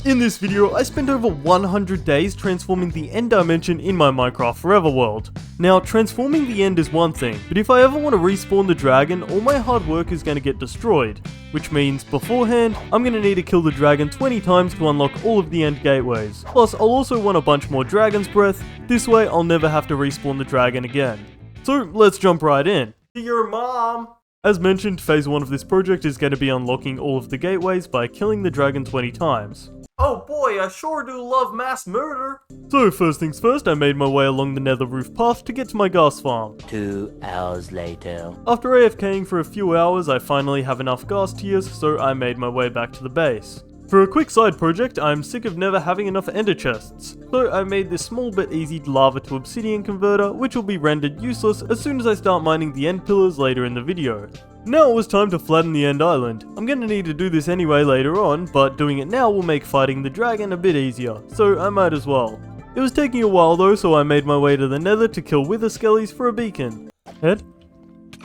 In this video, I spent over 100 days transforming the end dimension in my Minecraft Forever world. Now, transforming the end is one thing, but if I ever want to respawn the dragon, all my hard work is going to get destroyed. Which means, beforehand, I'm going to need to kill the dragon 20 times to unlock all of the end gateways. Plus, I'll also want a bunch more dragon's breath, this way I'll never have to respawn the dragon again. So, let's jump right in. Your mom! As mentioned, phase 1 of this project is going to be unlocking all of the gateways by killing the dragon 20 times. Oh boy, I sure do love mass murder! So first things first, I made my way along the nether roof path to get to my gas farm. 2 hours later. After AFKing for a few hours, I finally have enough gas tiers, so I made my way back to the base. For a quick side project, I'm sick of never having enough ender chests, so I made this small but easy lava to obsidian converter, which will be rendered useless as soon as I start mining the end pillars later in the video. Now it was time to flatten the end island. I'm gonna need to do this anyway later on, but doing it now will make fighting the dragon a bit easier, so I might as well. It was taking a while though, so I made my way to the nether to kill wither skellies for a beacon. Head?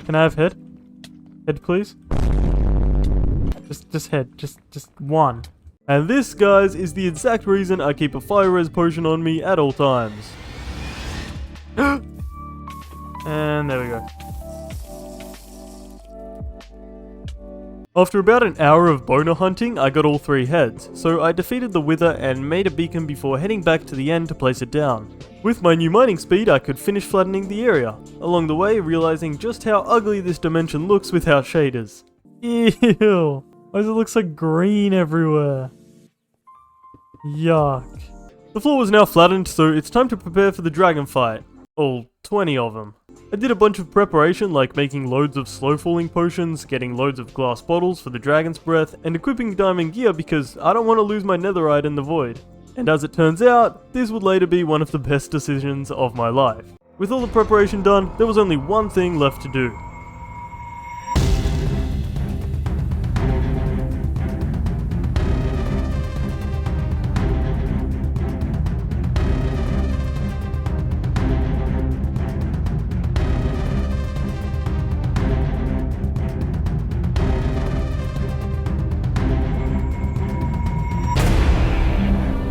Can I have head? Head please? Just head, just one. And this, guys, is the exact reason I keep a fire res potion on me at all times. And there we go. After about an hour of boner hunting, I got all 3 heads, so I defeated the wither and made a beacon before heading back to the end to place it down. With my new mining speed, I could finish flattening the area, along the way realizing just how ugly this dimension looks without shaders. Ew! Why does it look so green everywhere? Yuck. The floor was now flattened, so it's time to prepare for the dragon fight. All 20 of them. I did a bunch of preparation like making loads of slow falling potions, getting loads of glass bottles for the dragon's breath, and equipping diamond gear because I don't want to lose my netherite in the void. And as it turns out, this would later be one of the best decisions of my life. With all the preparation done, there was only one thing left to do.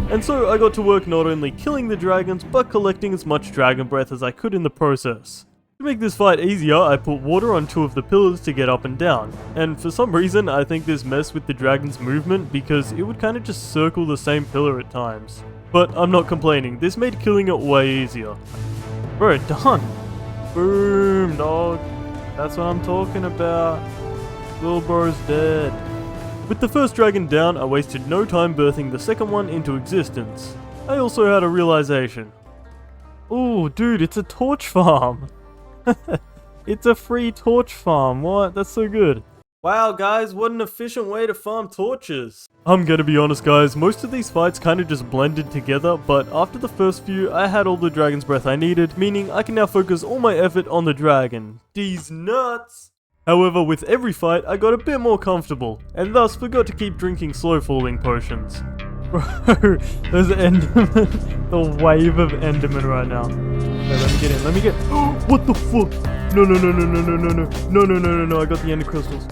And so I got to work not only killing the dragons, but collecting as much dragon breath as I could in the process. To make this fight easier, I put water on 2 of the pillars to get up and down, and for some reason I think this messed with the dragon's movement because it would kinda just circle the same pillar at times. But I'm not complaining, this made killing it way easier. Bro, done! Boom, dog. That's what I'm talking about. Little bro's dead. With the first dragon down, I wasted no time birthing the second one into existence. I also had a realization. Ooh, dude, it's a torch farm. It's a free torch farm, what? That's so good. Wow, guys, what an efficient way to farm torches. I'm gonna be honest, guys, most of these fights kinda just blended together, but after the first few, I had all the dragon's breath I needed, meaning I can now focus all my effort on the dragon. These nuts! However, with every fight, I got a bit more comfortable, and thus forgot to keep drinking slow-falling potions. Bro, there's Enderman. The wave of Enderman right now. Okay, let me get in, let me get... What the fuck? No, I got the Ender crystals.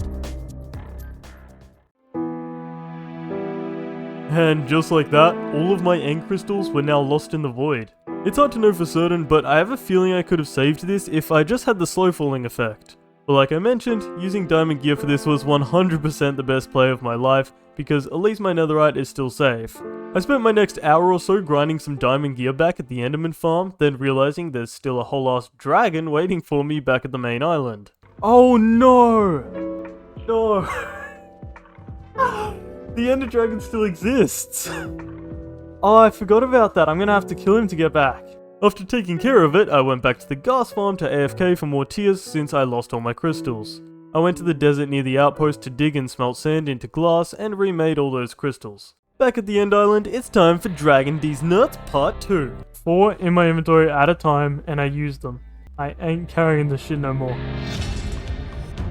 And just like that, all of my end crystals were now lost in the void. It's hard to know for certain, but I have a feeling I could have saved this if I just had the slow-falling effect. But like I mentioned, using diamond gear for this was 100% the best play of my life, because at least my netherite is still safe. I spent my next hour or so grinding some diamond gear back at the Enderman farm, then realizing there's still a whole ass dragon waiting for me back at the main island. Oh no! No! The Ender Dragon still exists! Oh, I forgot about that, I'm gonna have to kill him to get back. After taking care of it, I went back to the gas farm to AFK for more tiers since I lost all my crystals. I went to the desert near the outpost to dig and smelt sand into glass and remade all those crystals. Back at the end island, it's time for Dragon D's Nuts Part 2. 4 in my inventory at a time, and I used them. I ain't carrying this shit no more.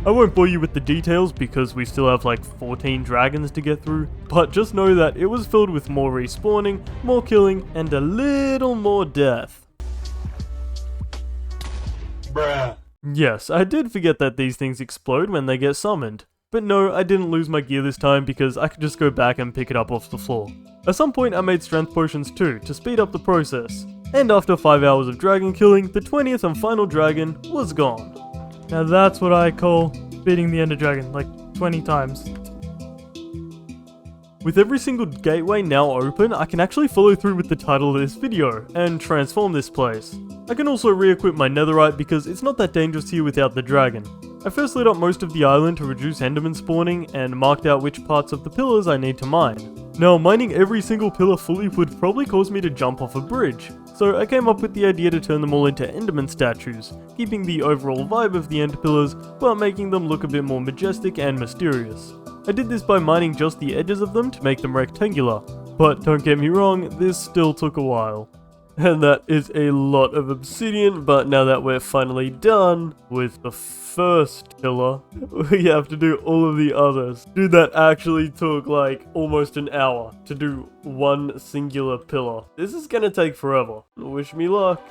I won't bore you with the details because we still have like 14 dragons to get through, but just know that it was filled with more respawning, more killing, and a little more death. Bruh. Yes, I did forget that these things explode when they get summoned. But no, I didn't lose my gear this time because I could just go back and pick it up off the floor. At some point I made strength potions too, to speed up the process. And after 5 hours of dragon killing, the 20th and final dragon was gone. Now that's what I call beating the Ender Dragon, like 20 times. With every single gateway now open, I can actually follow through with the title of this video, and transform this place. I can also re-equip my netherite because it's not that dangerous here without the dragon. I first lit up most of the island to reduce enderman spawning, and marked out which parts of the pillars I need to mine. Now, mining every single pillar fully would probably cause me to jump off a bridge, so I came up with the idea to turn them all into enderman statues, keeping the overall vibe of the end pillars, but making them look a bit more majestic and mysterious. I did this by mining just the edges of them to make them rectangular, but don't get me wrong, this still took a while. And that is a lot of obsidian, but now that we're finally done with the first pillar, we have to do all of the others. Dude, that actually took like almost an hour to do one singular pillar. This is gonna take forever. Wish me luck.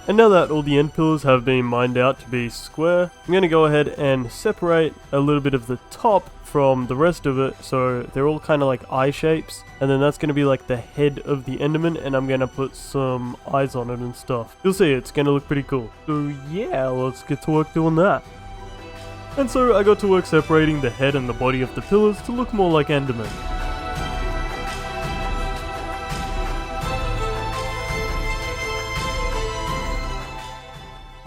And now that all the end pillars have been mined out to be square, I'm going to go ahead and separate a little bit of the top from the rest of it, so they're all kind of like eye shapes, and then that's going to be like the head of the enderman, and I'm going to put some eyes on it and stuff. You'll see, it's going to look pretty cool. So yeah, let's get to work doing that. And so I got to work separating the head and the body of the pillars to look more like endermen.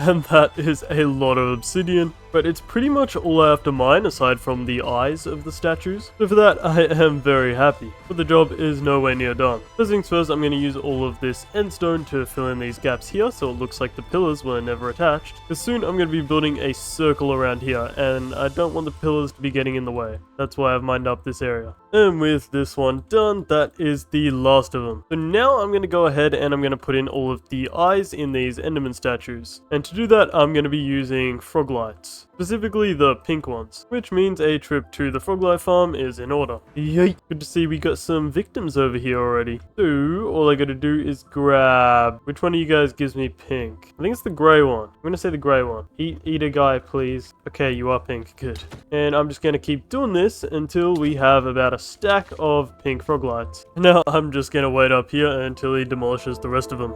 And that is a lot of obsidian, but it's pretty much all I have to mine aside from the eyes of the statues. So for that, I am very happy, but the job is nowhere near done. First things first, I'm going to use all of this endstone to fill in these gaps here so it looks like the pillars were never attached. Because soon I'm going to be building a circle around here, and I don't want the pillars to be getting in the way. That's why I've mined up this area. And with this one done, that is the last of them. So now I'm going to go ahead and I'm going to put in all of the eyes in these enderman statues. And to do that, I'm going to be using frog lights. Specifically the pink ones, which means a trip to the Froglight farm is in order. Yay! Good to see we got some victims over here already. So, all I gotta do is grab... Which one of you guys gives me pink? I think it's the grey one. I'm gonna say the grey one. Eat a guy, please. Okay, you are pink. Good. And I'm just gonna keep doing this until we have about a stack of pink Froglights. Now, I'm just gonna wait up here until he demolishes the rest of them.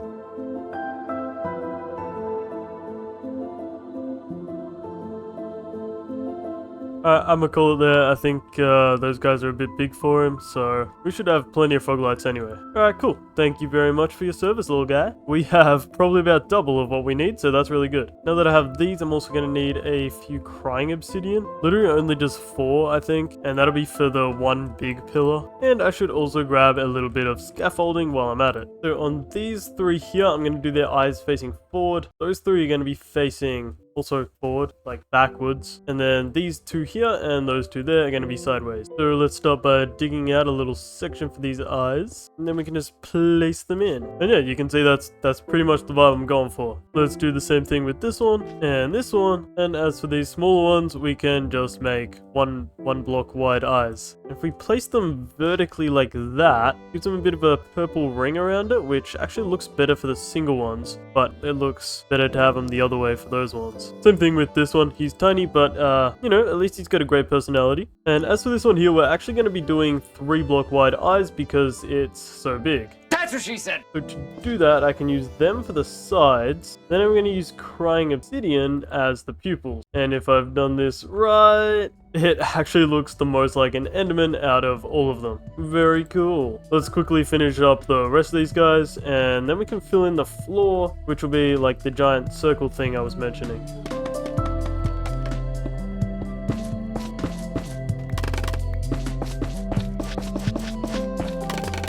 I'm gonna call it there. I think those guys are a bit big for him, so we should have plenty of Froglights anyway. Alright, cool. Thank you very much for your service, little guy. We have probably about double of what we need, so that's really good. Now that I have these, I'm also gonna need a few crying obsidian. Literally only just 4, I think, and that'll be for the one big pillar. And I should also grab a little bit of scaffolding while I'm at it. So on these 3 here, I'm gonna do their eyes facing forward. Those 3 are gonna be facing also forward, like backwards, and then these 2 here and those 2 there are going to be sideways. So let's start by digging out a little section for these eyes, and then we can just place them in. And yeah, you can see that's pretty much the vibe I'm going for. Let's do the same thing with this one, and as for these smaller ones, we can just make one block wide eyes. If we place them vertically like that, gives them a bit of a purple ring around it, which actually looks better for the single ones, but it looks better to have them the other way for those ones. Same thing with this one. He's tiny, but you know, at least he's got a great personality. And as for this one here, we're actually going to be doing 3 block wide eyes because it's so big. That's what she said! So to do that, I can use them for the sides. Then I'm going to use crying obsidian as the pupils. And if I've done this right, it actually looks the most like an enderman out of all of them. Very cool. Let's quickly finish up the rest of these guys, and then we can fill in the floor, which will be like the giant circle thing I was mentioning.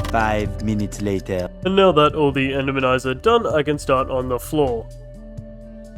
Five minutes later. And now that all the enderman eyes are done, I can start on the floor.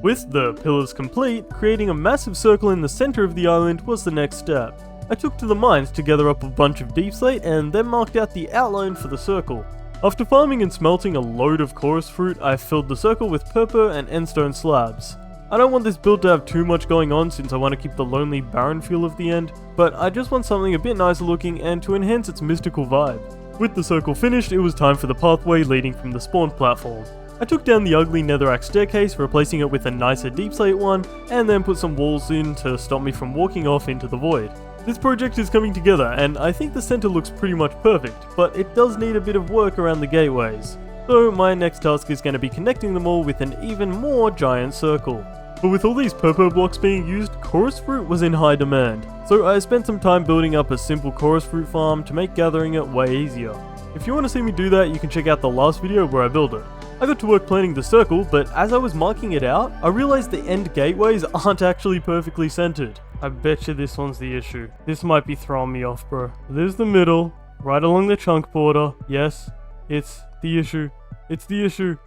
With the pillars complete, creating a massive circle in the center of the island was the next step. I took to the mines to gather up a bunch of deep slate and then marked out the outline for the circle. After farming and smelting a load of chorus fruit, I filled the circle with purple and endstone slabs. I don't want this build to have too much going on since I want to keep the lonely barren feel of the end, but I just want something a bit nicer looking and to enhance its mystical vibe. With the circle finished, it was time for the pathway leading from the spawn platform. I took down the ugly netherrack staircase, replacing it with a nicer deep slate one, and then put some walls in to stop me from walking off into the void. This project is coming together, and I think the center looks pretty much perfect, but it does need a bit of work around the gateways. So my next task is going to be connecting them all with an even more giant circle. But with all these purple blocks being used, chorus fruit was in high demand, so I spent some time building up a simple chorus fruit farm to make gathering it way easier. If you want to see me do that, you can check out the last video where I built it. I got to work planning the circle, but as I was marking it out, I realized the end gateways aren't actually perfectly centered. I bet you this one's the issue. This might be throwing me off, bro. There's the middle, right along the chunk border. Yes, it's the issue. It's the issue.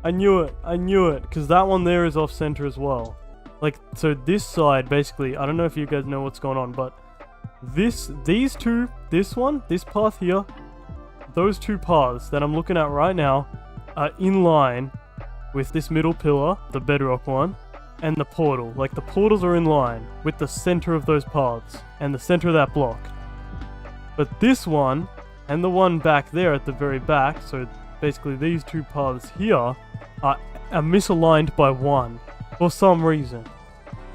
I knew it, because that one there is off center as well. Like, so this side, basically, I don't know if you guys know what's going on, but these two, this one, this path here, those two paths that I'm looking at right now are in line with this middle pillar, the bedrock one, and the portal. Like, the portals are in line with the center of those paths and the center of that block. But this one and the one back there at the very back, so basically these two paths here, are misaligned by one for some reason.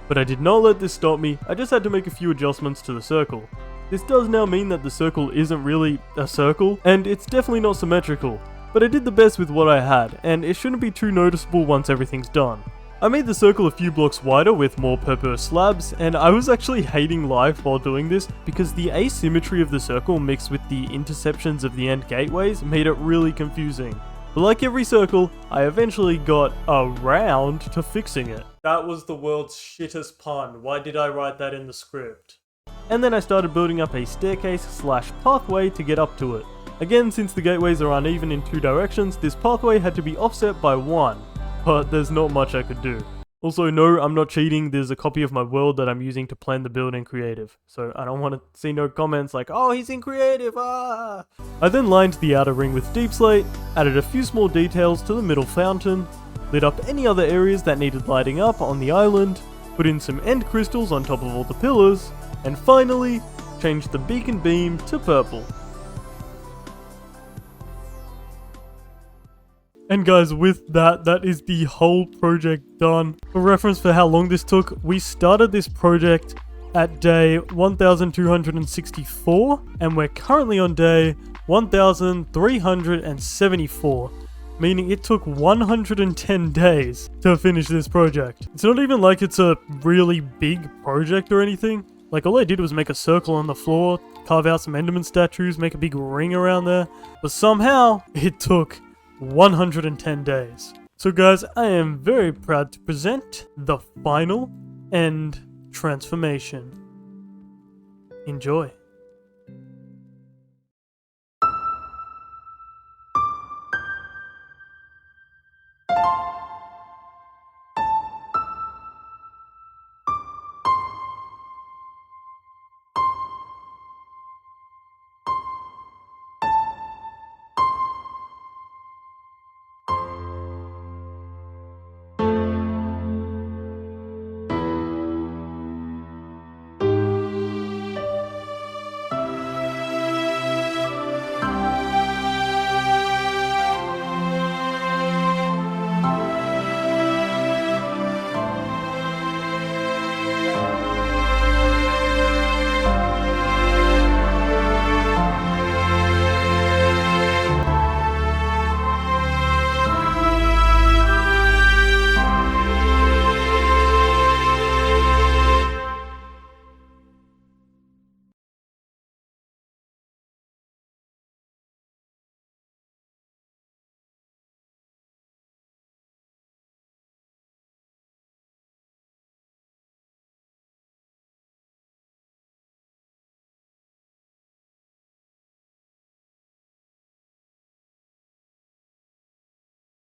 But I did not let this stop me, I just had to make a few adjustments to the circle. This does now mean that the circle isn't really a circle, and it's definitely not symmetrical, but I did the best with what I had, and it shouldn't be too noticeable once everything's done. I made the circle a few blocks wider with more purple slabs, and I was actually hating life while doing this because the asymmetry of the circle mixed with the interceptions of the end gateways made it really confusing. But like every circle, I eventually got around to fixing it. That was the world's shittest pun. Why did I write that in the script? And then I started building up a staircase slash pathway to get up to it. Again, since the gateways are uneven in two directions, this pathway had to be offset by one. But there's not much I could do. Also, no, I'm not cheating, there's a copy of my world that I'm using to plan the build in creative, so I don't want to see no comments like, oh, he's in creative, ah! I then lined the outer ring with deep slate, added a few small details to the middle fountain, lit up any other areas that needed lighting up on the island, put in some end crystals on top of all the pillars, and finally, changed the beacon beam to purple. And guys, with that is the whole project done. For reference for how long this took, we started this project at day 1264, and we're currently on day 1374, meaning it took 110 days to finish this project. It's not even like it's a really big project or anything. Like, all I did was make a circle on the floor, carve out some Enderman statues, make a big ring around there, but somehow it took 110 days. So guys, I am very proud to present the final end transformation. Enjoy.